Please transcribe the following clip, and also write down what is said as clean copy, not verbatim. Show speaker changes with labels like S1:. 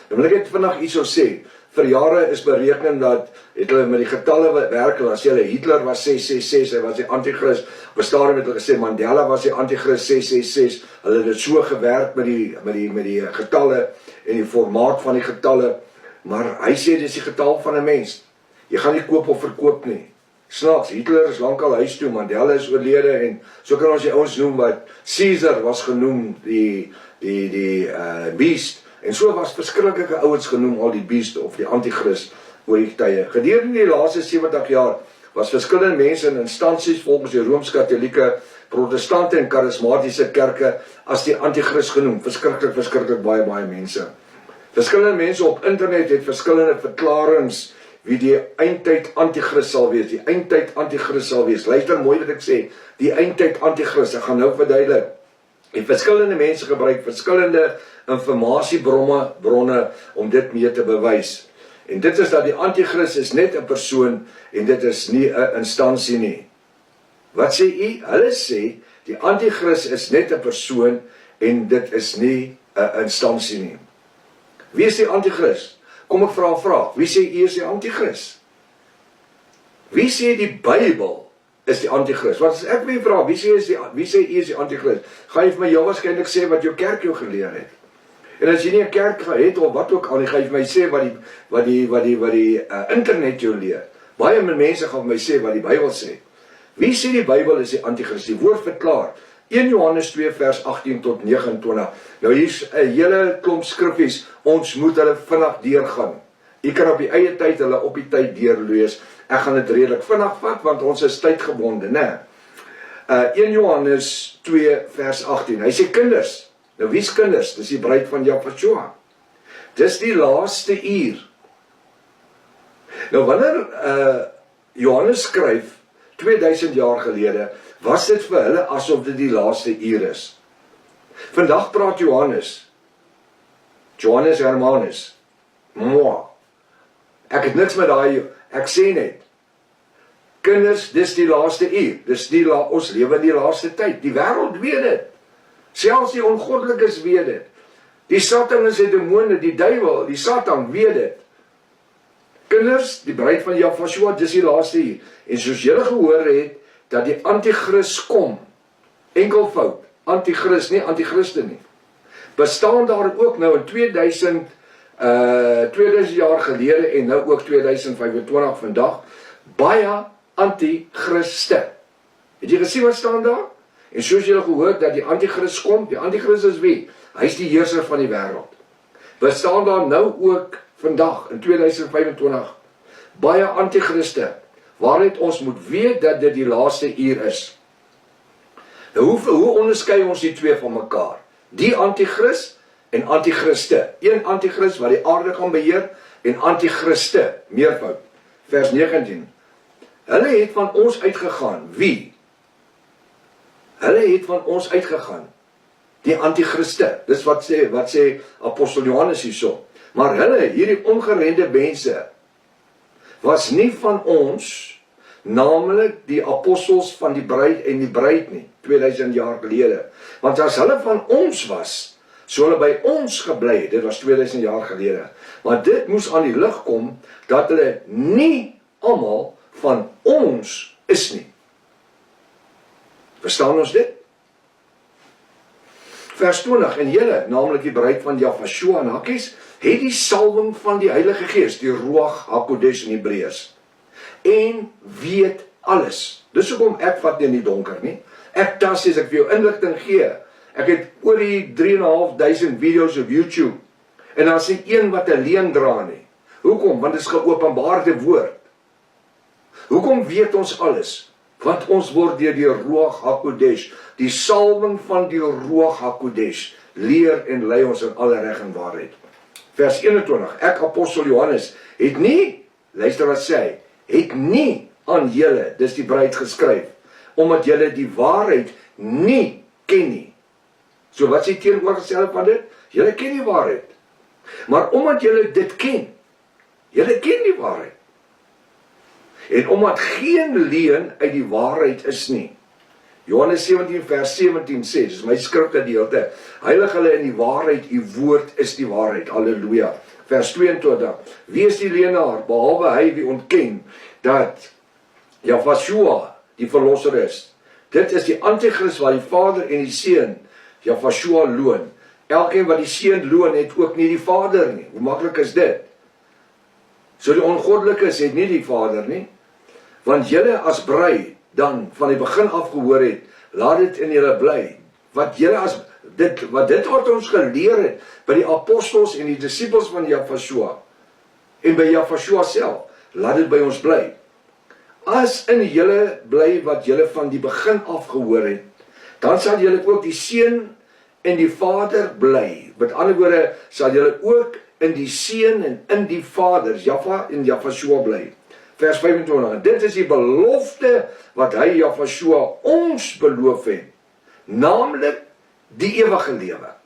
S1: Dan wil ek net vandag iets sê. Vir jare is bereken dat het hulle met die getalle werk, as hulle Hitler was 666, hy was die antichrist, op 'n stadium het hulle gesê Mandela was die antichrist 666, hulle het dit so gewerk met die getalle en die formaat van die getalle, maar hy sê dis die getal van 'n mens. Jy gaan nie koop of verkoop nie. Snaaks, Hitler is lankal huis toe, Mandela is oorlede en so kan ons die ouens noem wat Caesar was genoem, die beast. En so was verskriklike ouens genoem al die beast of die antichrist oor die tye. Gedurende die laaste 70 jaar was verskillende mense en instansies volgens die Rooms-Katolieke, Protestante en Charismatiese kerke as die antichrist genoem. Verskriklik baie mense. Verskillende mense op internet het verskillende verklarings wie die eindtyd antichrist sal wees. Die eindtyd antichrist sal wees. Luister mooi wat ek sê. Die eindtyd antichrist, ek gaan nou verduidelik. En verskillende mense gebruik verskillende informasiebronne om dit mee te bewys. En dit is dat die antichrist is net 'n persoon en dit is nie 'n instansie nie. Wat sê u? Hulle sê die antichrist is net 'n persoon en dit is nie 'n instansie nie. Wie is die antichrist? Kom ek vra 'n vraag. Wie sê u is die antichrist? Wie sê die Bybel is die antichrist? Want as ek my vra, wie sê u is die antichrist? Gaan jy vir my waarskynlik sê wat jou kerk jou geleer het. En as jy nie 'n kerk het of wat ook al, gaan jy vir my sê wat die internet jou leer. Baie mense gaan vir my sê wat die Bybel sê. Wie sê die Bybel is die antichrist? Die woord verklaar. 1 Johannes 2 vers 18 tot 29. Nou hier's 'n hele klomp skriffies, ons moet hulle vinnig deurgaan. Jy kan op die eie tyd hulle op die tyd deurlees. Ek gaan dit redelik vinnig vat, want ons is tydgebonde, né? 1 Johannes 2 vers 18. Hy sê kinders. Nou wie's kinders? Dis die bruid van Jahshua. Dis die laaste uur. Nou wanneer Johannes skryf 2000 jaar gelede, was dit vir hulle asof dit die laaste uur is. Vandag praat Johannes Hermanus, moi. Ek het niks met daai, ek sê net, kinders, dis die laaste uur, ons lewe in die laaste tyd, die wêreld weet dit, selfs die ongoddelikes weet dit, die Satan en sy demone, die duiwel, die Satan weet dit, kinders, die bruid van Jahshua, dis die laaste uur, en soos julle gehoor het, dat die antichrist kom, enkelvoud, antichrist, nie antichriste nie, bestaan daar ook nou in 2000 jaar gelede en nou ook 2025 vandag, baie antichriste. Het jy gesien wat staan daar? En soos julle gehoor dat die antichrist kom, die antichrist is wie? Hy is die heerser van die wêreld. Bestaan daar nou ook vandag in 2025 baie antichriste, waaruit ons moet weet dat dit die laaste uur is. Nou hoe onderskei ons die twee van mekaar? Die antichrist en antichriste. Een antichrist wat die aarde gaan beheer en antichriste, meervoud. Vers 19. Hulle het van ons uitgegaan. Wie? Hulle het van ons uitgegaan. Die antichriste. Dis wat sê apostel Johannes hierso. Maar hulle, hierdie ongerende mense, was nie van ons, naamlik die apostels van die bruid en die bruid nie, 2000 jaar gelede. Want as hulle van ons was, so hulle by ons gebly het, dit was 2000 jaar gelede. Maar dit moes aan die lig kom, dat hulle nie almal van ons is nie. Verstaan ons dit? Vers 20, en julle, naamlik die bruid van Jahshua en hakkies, het die salwing van die Heilige Gees, die Ruach HaKodesh in Hebreërs, en weet alles. Dis hoekom ek vat nie in die donker nie. Ek tas as ek vir jou inligting gee. Ek het oor die 3.500 video's op YouTube, en daar is nie een wat 'n leuen dra nie. Hoekom? Want dit is geopenbaarde woord. Hoekom weet ons alles? Want ons word deur die Ruach HaKodesh, die salwing van die Ruach HaKodesh, leer en lei ons in alle reg en waarheid. Vers 21, ek apostel Johannes, het nie, luister wat sê, het nie aan julle, dis die bruid geskryf, omdat julle die waarheid nie ken nie. So wat sê teenoorgestelde van dit? Julle ken die waarheid. Maar omdat julle dit ken, julle ken die waarheid. En omdat geen leuen uit die waarheid is nie, Johannes 17 vers 17 sê, dis my skrifgedeelte, heilig hulle in die waarheid, u woord is die waarheid, halleluja. Vers 22, wie is die leenaar, behalwe hy wie ontken, dat Jahweh die verlosser is. Dit is die antichrist wat die Vader en die Seun, Jahweh loon. Elkeen wat die Seun loon, het ook nie die Vader nie. Hoe maklik is dit? So die ongoddelikes het nie die Vader nie, want julle as bruid dan van die begin af gehoor het, laat dit in julle bly. Wat dit wat ons geleer het by die apostels en die disippels van Jahweh en by Jahweh self, laat dit by ons bly. As in julle bly wat julle van die begin af gehoor het, dan sal julle ook die Seun en die Vader bly. Met ander woorde, sal julle ook in die Seun en in die Vader, Jahweh en Jahweh bly. Vers 25, dit is die belofte wat hy, Jahweh, ons beloof het, naamlik die ewige lewe.